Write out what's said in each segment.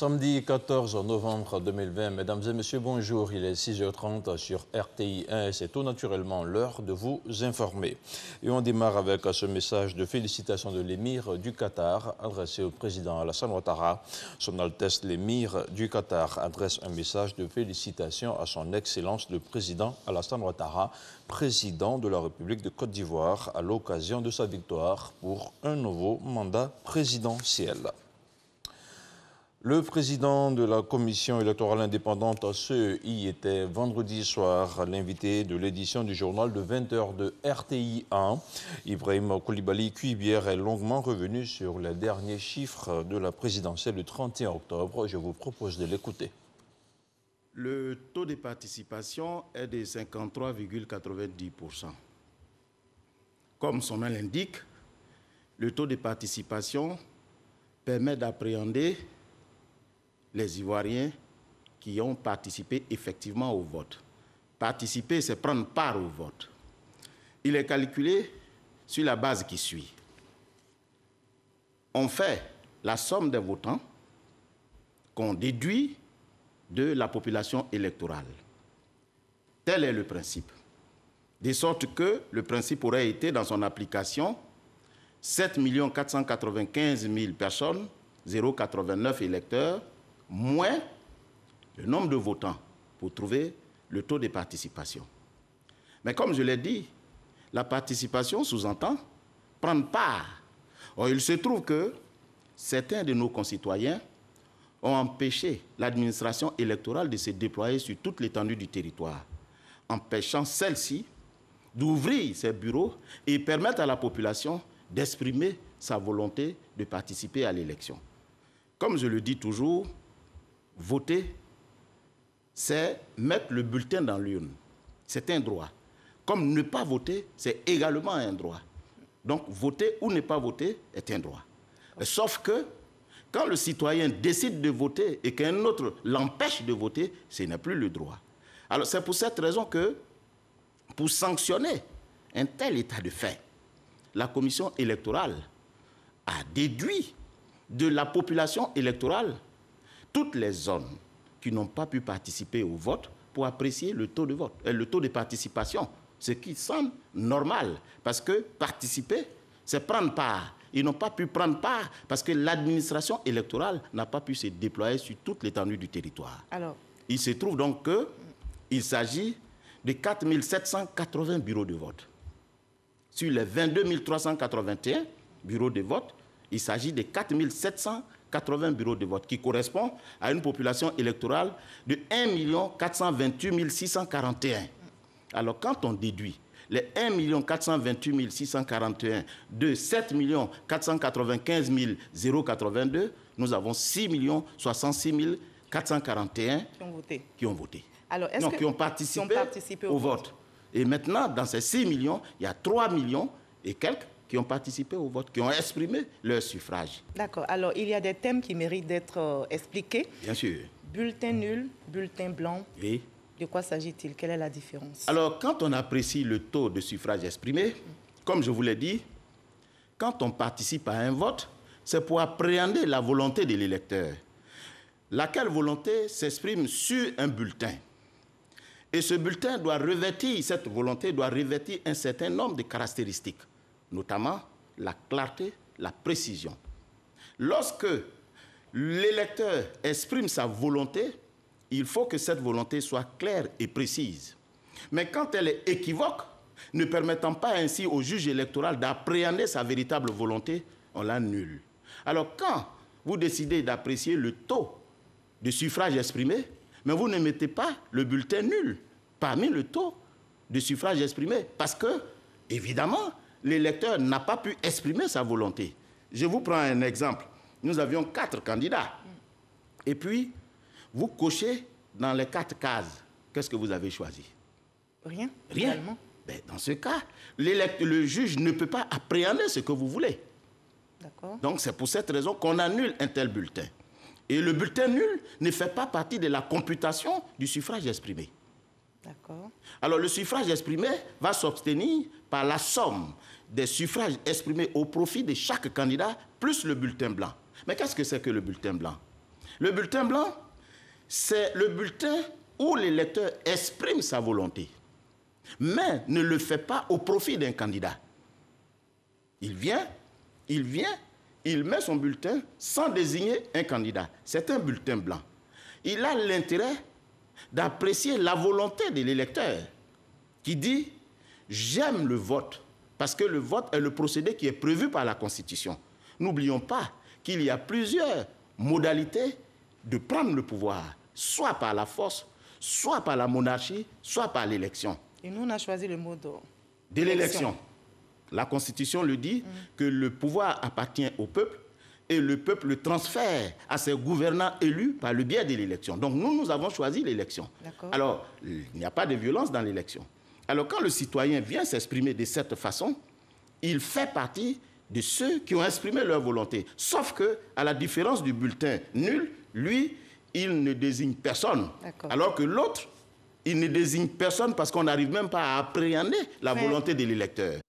Samedi 14 novembre 2020, mesdames et messieurs, bonjour. Il est 6h30 sur RTI 1 et c'est tout naturellement l'heure de vous informer. Et on démarre avec ce message de félicitations de l'émir du Qatar adressé au président Alassane Ouattara. Son Altesse l'émir du Qatar adresse un message de félicitations à son Excellence le président Alassane Ouattara, président de la République de Côte d'Ivoire, à l'occasion de sa victoire pour un nouveau mandat présidentiel. Le président de la commission électorale indépendante CEI était vendredi soir l'invité de l'édition du journal de 20h de RTI 1. Ibrahim Koulibaly Cuibière est longuement revenu sur les derniers chiffres de la présidentielle du 31 octobre. Je vous propose de l'écouter. Le taux de participation est de 53,90%. Comme son nom l'indique, le taux de participation permet d'appréhender les Ivoiriens qui ont participé effectivement au vote. Participer, c'est prendre part au vote. Il est calculé sur la base qui suit. On fait la somme des votants qu'on déduit de la population électorale. Tel est le principe. De sorte que le principe aurait été, dans son application, 7 495 000 personnes, 0,89 électeurs, moins le nombre de votants pour trouver le taux de participation. Mais comme je l'ai dit, la participation sous-entend prendre part. Or, il se trouve que certains de nos concitoyens ont empêché l'administration électorale de se déployer sur toute l'étendue du territoire, empêchant celle-ci d'ouvrir ses bureaux et permettre à la population d'exprimer sa volonté de participer à l'élection. Comme je le dis toujours, voter, c'est mettre le bulletin dans l'urne. C'est un droit. Comme ne pas voter, c'est également un droit. Donc, voter ou ne pas voter est un droit. Sauf que, quand le citoyen décide de voter et qu'un autre l'empêche de voter, ce n'est plus le droit. Alors, c'est pour cette raison que, pour sanctionner un tel état de fait, la commission électorale a déduit de la population électorale toutes les zones qui n'ont pas pu participer au vote pour apprécier le taux de vote, le taux de participation, ce qui semble normal, parce que participer, c'est prendre part. Ils n'ont pas pu prendre part parce que l'administration électorale n'a pas pu se déployer sur toute l'étendue du territoire. Alors, il se trouve donc qu'il s'agit de 4 780 bureaux de vote. Sur les 22 381 bureaux de vote, il s'agit de 4 780 bureaux de vote, qui correspond à une population électorale de 1 428 641. Alors, quand on déduit les 1 428 641 de 7 495 082, nous avons 6 066 441 qui ont voté. Alors, qui ont participé au vote. Et maintenant, dans ces 6 millions, il y a 3 millions et quelques qui ont participé au vote, qui ont exprimé leur suffrage. D'accord. Alors, il y a des thèmes qui méritent d'être expliqués. Bien sûr. Bulletin nul, bulletin blanc. Oui. De quoi s'agit-il? Quelle est la différence? Alors, quand on apprécie le taux de suffrage exprimé, comme je vous l'ai dit, quand on participe à un vote, c'est pour appréhender la volonté de l'électeur. Laquelle volonté s'exprime sur un bulletin. Et ce bulletin doit revêtir, cette volonté doit revêtir un certain nombre de caractéristiques, notamment la clarté, la précision. Lorsque l'électeur exprime sa volonté, il faut que cette volonté soit claire et précise. Mais quand elle est équivoque, ne permettant pas ainsi au juge électoral d'appréhender sa véritable volonté, on l'annule. Alors quand vous décidez d'apprécier le taux de suffrage exprimé, mais vous ne mettez pas le bulletin nul parmi le taux de suffrage exprimé, parce que, évidemment, l'électeur n'a pas pu exprimer sa volonté. Je vous prends un exemple. Nous avions 4 candidats. Et puis, vous cochez dans les 4 cases. Qu'est-ce que vous avez choisi? Rien. Rien. Ben, dans ce cas, le juge ne peut pas appréhender ce que vous voulez. D'accord. Donc, c'est pour cette raison qu'on annule un tel bulletin. Et le bulletin nul ne fait pas partie de la computation du suffrage exprimé. D'accord. Alors, le suffrage exprimé va s'obtenir par la somme des suffrages exprimés au profit de chaque candidat, plus le bulletin blanc. Mais qu'est-ce que c'est que le bulletin blanc? Le bulletin blanc, c'est le bulletin où l'électeur exprime sa volonté, mais ne le fait pas au profit d'un candidat. Il vient, il met son bulletin sans désigner un candidat. C'est un bulletin blanc. Il a l'intérêt d'apprécier la volonté de l'électeur qui dit « j'aime le vote » parce que le vote est le procédé qui est prévu par la Constitution. N'oublions pas qu'il y a plusieurs modalités de prendre le pouvoir, soit par la force, soit par la monarchie, soit par l'élection. Et nous, on a choisi le mot de l'élection. La Constitution le dit que le pouvoir appartient au peuple et le peuple le transfère à ses gouvernants élus par le biais de l'élection. Donc nous avons choisi l'élection. Alors, il n'y a pas de violence dans l'élection. Alors quand le citoyen vient s'exprimer de cette façon, il fait partie de ceux qui ont exprimé leur volonté. Sauf que, à la différence du bulletin nul, lui, il ne désigne personne. Alors que l'autre, il ne désigne personne parce qu'on n'arrive même pas à appréhender la volonté de l'électeur.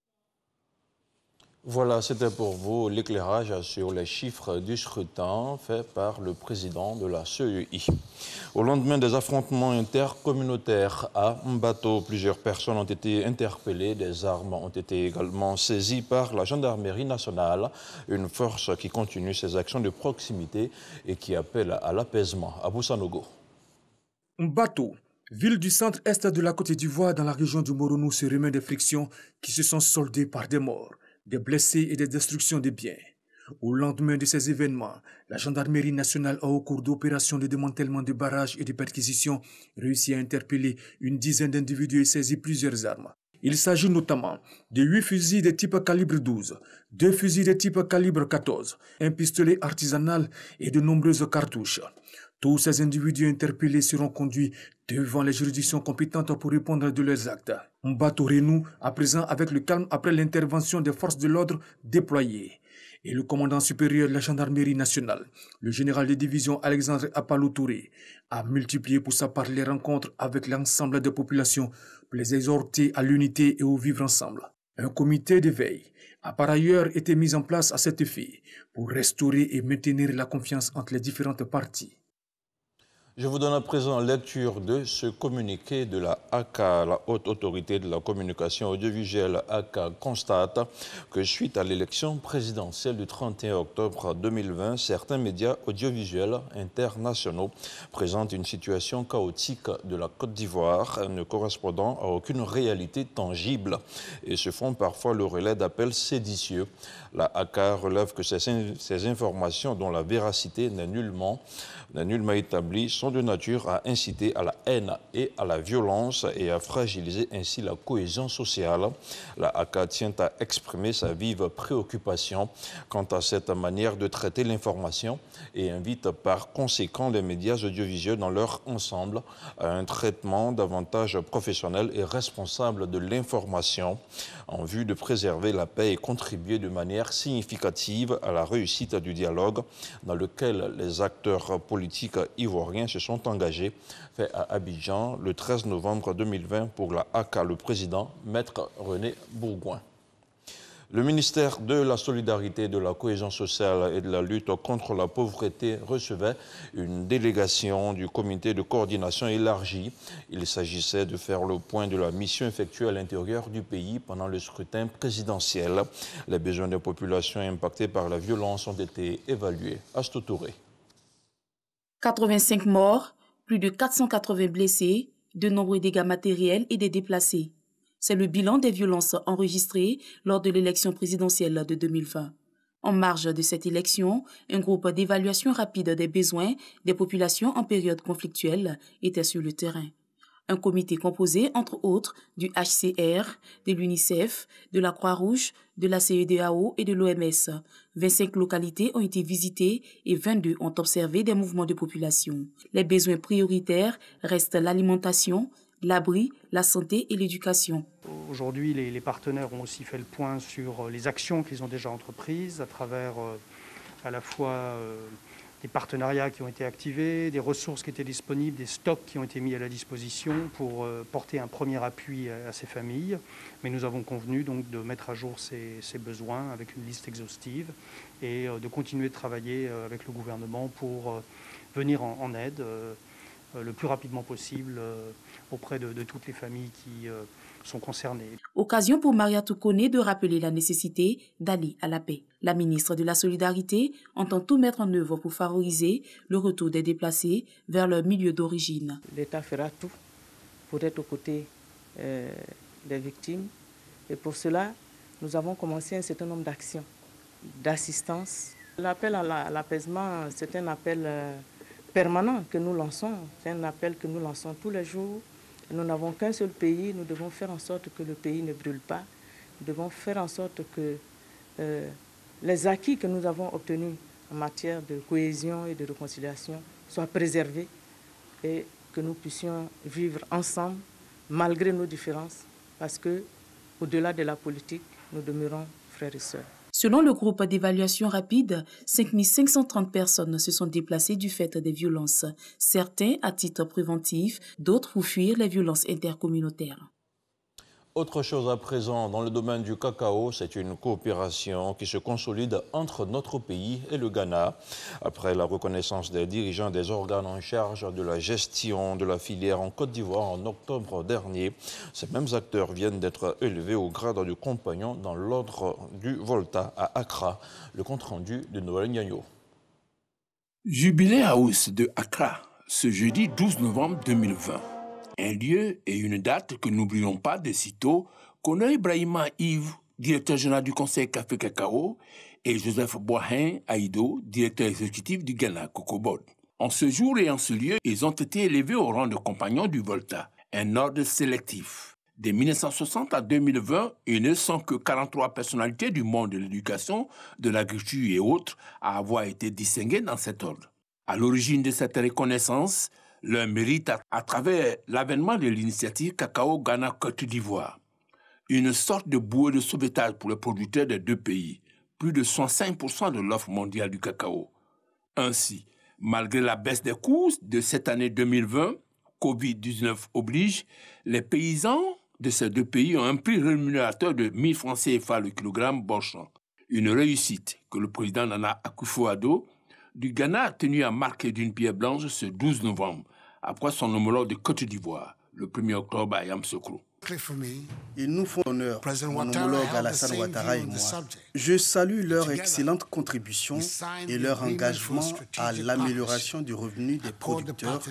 Voilà, c'était pour vous l'éclairage sur les chiffres du scrutin fait par le président de la CEI. Au lendemain des affrontements intercommunautaires à Mbato, plusieurs personnes ont été interpellées. Des armes ont été également saisies par la gendarmerie nationale, une force qui continue ses actions de proximité et qui appelle à l'apaisement. Abou Sanogo. Mbato, ville du centre-est de la Côte d'Ivoire dans la région du Moronou, se remet des frictions qui se sont soldées par des morts, des blessés et des destructions de biens. Au lendemain de ces événements, la gendarmerie nationale a, au cours d'opérations de démantèlement de barrages et de perquisitions, réussi à interpeller une dizaine d'individus et saisi plusieurs armes. Il s'agit notamment de 8 fusils de type calibre 12, 2 fusils de type calibre 14, un pistolet artisanal et de nombreuses cartouches. Tous ces individus interpellés seront conduits devant les juridictions compétentes pour répondre de leurs actes. Mbato renoue à présent avec le calme après l'intervention des forces de l'ordre déployées. Et le commandant supérieur de la gendarmerie nationale, le général de division Alexandre Apalou Touré, a multiplié pour sa part les rencontres avec l'ensemble des populations pour les exhorter à l'unité et au vivre ensemble. Un comité de veille a par ailleurs été mis en place à cet effet pour restaurer et maintenir la confiance entre les différentes parties. Je vous donne à présent lecture de ce communiqué de la ACA. La Haute Autorité de la Communication Audiovisuelle ACA constate que suite à l'élection présidentielle du 31 octobre 2020, certains médias audiovisuels internationaux présentent une situation chaotique de la Côte d'Ivoire ne correspondant à aucune réalité tangible et se font parfois le relais d'appels séditieux. La ACA relève que ces informations dont la véracité n'est nullement établie sont de nature à inciter à la haine et à la violence et à fragiliser ainsi la cohésion sociale. La ACA tient à exprimer sa vive préoccupation quant à cette manière de traiter l'information et invite par conséquent les médias audiovisuels dans leur ensemble à un traitement davantage professionnel et responsable de l'information en vue de préserver la paix et contribuer de manière significative à la réussite du dialogue dans lequel les acteurs politiques ivoiriens se sont engagés, fait à Abidjan le 13 novembre 2020 pour la ACA, le président, Maître René Bourgoin. Le ministère de la Solidarité, de la Cohésion sociale et de la lutte contre la pauvreté recevait une délégation du comité de coordination élargie. Il s'agissait de faire le point de la mission effectuée à l'intérieur du pays pendant le scrutin présidentiel. Les besoins des populations impactées par la violence ont été évalués. Astou Touré. 85 morts, plus de 480 blessés, de nombreux dégâts matériels et des déplacés. C'est le bilan des violences enregistrées lors de l'élection présidentielle de 2020. En marge de cette élection, un groupe d'évaluation rapide des besoins des populations en période conflictuelle était sur le terrain. Un comité composé, entre autres, du HCR, de l'UNICEF, de la Croix-Rouge, de la CEDEAO et de l'OMS. 25 localités ont été visitées et 22 ont observé des mouvements de population. Les besoins prioritaires restent l'alimentation, l'abri, la santé et l'éducation. Aujourd'hui, les partenaires ont aussi fait le point sur les actions qu'ils ont déjà entreprises à travers à la fois partenariats qui ont été activés, des ressources qui étaient disponibles, des stocks qui ont été mis à la disposition pour porter un premier appui à ces familles. Mais nous avons convenu donc de mettre à jour ces besoins avec une liste exhaustive et de continuer de travailler avec le gouvernement pour venir en aide le plus rapidement possible auprès de toutes les familles qui sont concernées. Occasion pour Maria Toukone de rappeler la nécessité d'aller à la paix. La ministre de la Solidarité entend tout mettre en œuvre pour favoriser le retour des déplacés vers leur milieu d'origine. L'État fera tout pour être aux côtés des victimes. Et pour cela, nous avons commencé un certain nombre d'actions, d'assistance. L'appel à l'apaisement, c'est un appel permanent que nous lançons. C'est un appel que nous lançons tous les jours. Nous n'avons qu'un seul pays, nous devons faire en sorte que le pays ne brûle pas. Nous devons faire en sorte que les acquis que nous avons obtenus en matière de cohésion et de réconciliation soient préservés et que nous puissions vivre ensemble malgré nos différences parce que, au-delà de la politique, nous demeurons frères et sœurs. Selon le groupe d'évaluation rapide, 5530 personnes se sont déplacées du fait des violences, certains à titre préventif, d'autres pour fuir les violences intercommunautaires. Autre chose à présent, dans le domaine du cacao, c'est une coopération qui se consolide entre notre pays et le Ghana. Après la reconnaissance des dirigeants des organes en charge de la gestion de la filière en Côte d'Ivoire en octobre dernier, ces mêmes acteurs viennent d'être élevés au grade de compagnon dans l'ordre du Volta à Accra. Le compte-rendu de Noël Nyagno. Jubilé House de Accra, ce jeudi 12 novembre 2020. Un lieu et une date que n'oublions pas de sitôt qu'Honoré Ibrahima Yves, directeur général du Conseil Café Cacao, et Joseph Boahin Aïdo, directeur exécutif du Ghana Cocoa Board. En ce jour et en ce lieu, ils ont été élevés au rang de compagnons du Volta, un ordre sélectif. De 1960 à 2020, ils ne sont que 43 personnalités du monde de l'éducation, de l'agriculture et autres à avoir été distinguées dans cet ordre. À l'origine de cette reconnaissance, leur mérite à travers l'avènement de l'initiative Cacao Ghana Côte d'Ivoire. Une sorte de bouée de sauvetage pour les producteurs des deux pays, plus de 65% de l'offre mondiale du cacao. Ainsi, malgré la baisse des cours de cette année 2020, Covid-19 oblige, les paysans de ces deux pays ont un prix rémunérateur de 1000 francs CFA le kilogramme Borchamp. Une réussite que le président Nana Akufo-Addo du Ghana a tenu à marquer d'une pierre blanche ce 12 novembre, après son homologue de Côte d'Ivoire, le 1er octobre à Yamoussoukro. Ils nous font honneur, mon homologue Alassane Ouattara et moi. Je salue leur excellente contribution et leur engagement à l'amélioration du revenu des producteurs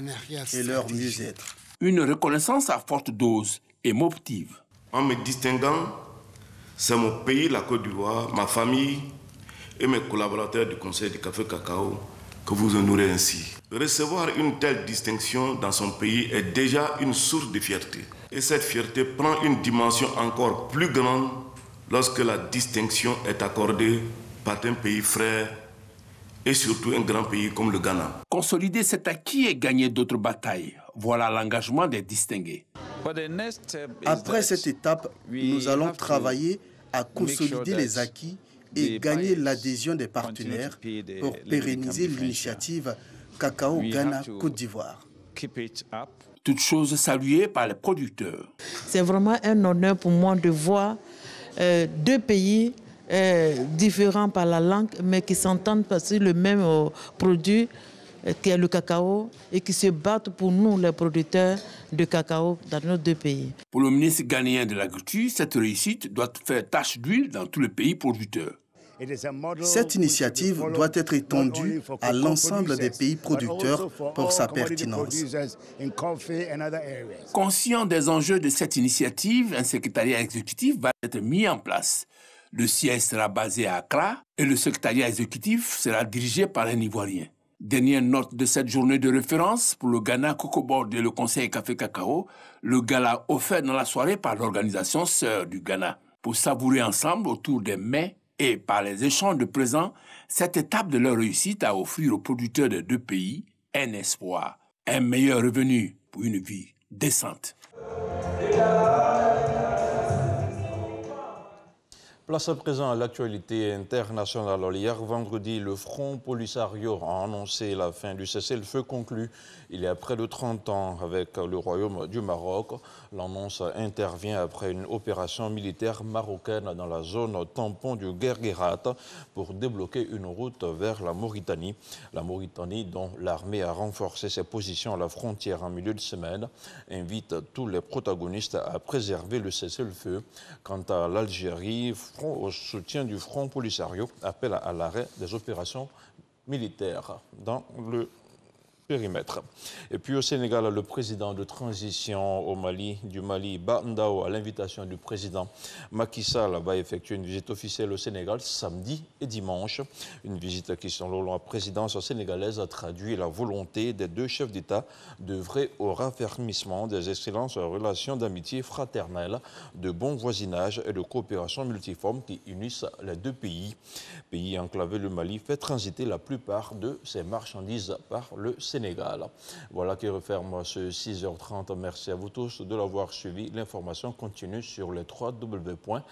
et leur mieux-être. Une reconnaissance à forte dose émotive. En me distinguant, c'est mon pays, la Côte d'Ivoire, ma famille et mes collaborateurs du Conseil du Café Cacao que vous honorez ainsi. Recevoir une telle distinction dans son pays est déjà une source de fierté. Et cette fierté prend une dimension encore plus grande lorsque la distinction est accordée par un pays frère et surtout un grand pays comme le Ghana. Consolider cet acquis et gagner d'autres batailles, voilà l'engagement des distingués. Après cette étape, nous allons travailler à consolider les acquis et gagner l'adhésion des partenaires pour pérenniser l'initiative Cacao Ghana Côte d'Ivoire. Toutes choses saluées par les producteurs. C'est vraiment un honneur pour moi de voir deux pays différents par la langue, mais qui s'entendent sur le même produit, qui est le cacao, et qui se battent pour nous, les producteurs de cacao, dans nos deux pays. Pour le ministre ghanéen de l'Agriculture, cette réussite doit faire tache d'huile dans tous les pays producteurs. Cette initiative doit être étendue à l'ensemble des pays producteurs pour sa pertinence. Conscient des enjeux de cette initiative, un secrétariat exécutif va être mis en place. Le siège sera basé à Accra et le secrétariat exécutif sera dirigé par un Ivoirien. Dernière note de cette journée de référence pour le Ghana Cocoa Board et le Conseil Café Cacao, le gala offert dans la soirée par l'organisation Sœurs du Ghana. Pour savourer ensemble autour des mets et par les échanges de présents, cette étape de leur réussite à offrir aux producteurs des deux pays un espoir, un meilleur revenu pour une vie décente. Place à présent à l'actualité internationale. Hier vendredi, le Front Polisario a annoncé la fin du cessez-le-feu conclu il y a près de 30 ans avec le Royaume du Maroc. L'annonce intervient après une opération militaire marocaine dans la zone tampon du Guerguerat pour débloquer une route vers la Mauritanie. La Mauritanie, dont l'armée a renforcé ses positions à la frontière en milieu de semaine, invite tous les protagonistes à préserver le cessez-le-feu. Quant à l'Algérie, au soutien du Front Polisario, appelle à l'arrêt des opérations militaires dans le périmètre. Et puis au Sénégal, le président de transition du Mali, Ba Ndao, à l'invitation du président Macky Sall, va effectuer une visite officielle au Sénégal samedi et dimanche. Une visite qui, selon la présidence sénégalaise, a traduit la volonté des deux chefs d'État d'œuvrer au raffermissement des excellentes relations d'amitié fraternelle, de bon voisinage et de coopération multiforme qui unissent les deux pays. Pays enclavé, le Mali fait transiter la plupart de ses marchandises par le Sénégal. Voilà qui referme ce 6h30. Merci à vous tous de l'avoir suivi. L'information continue sur les www.rti.ci.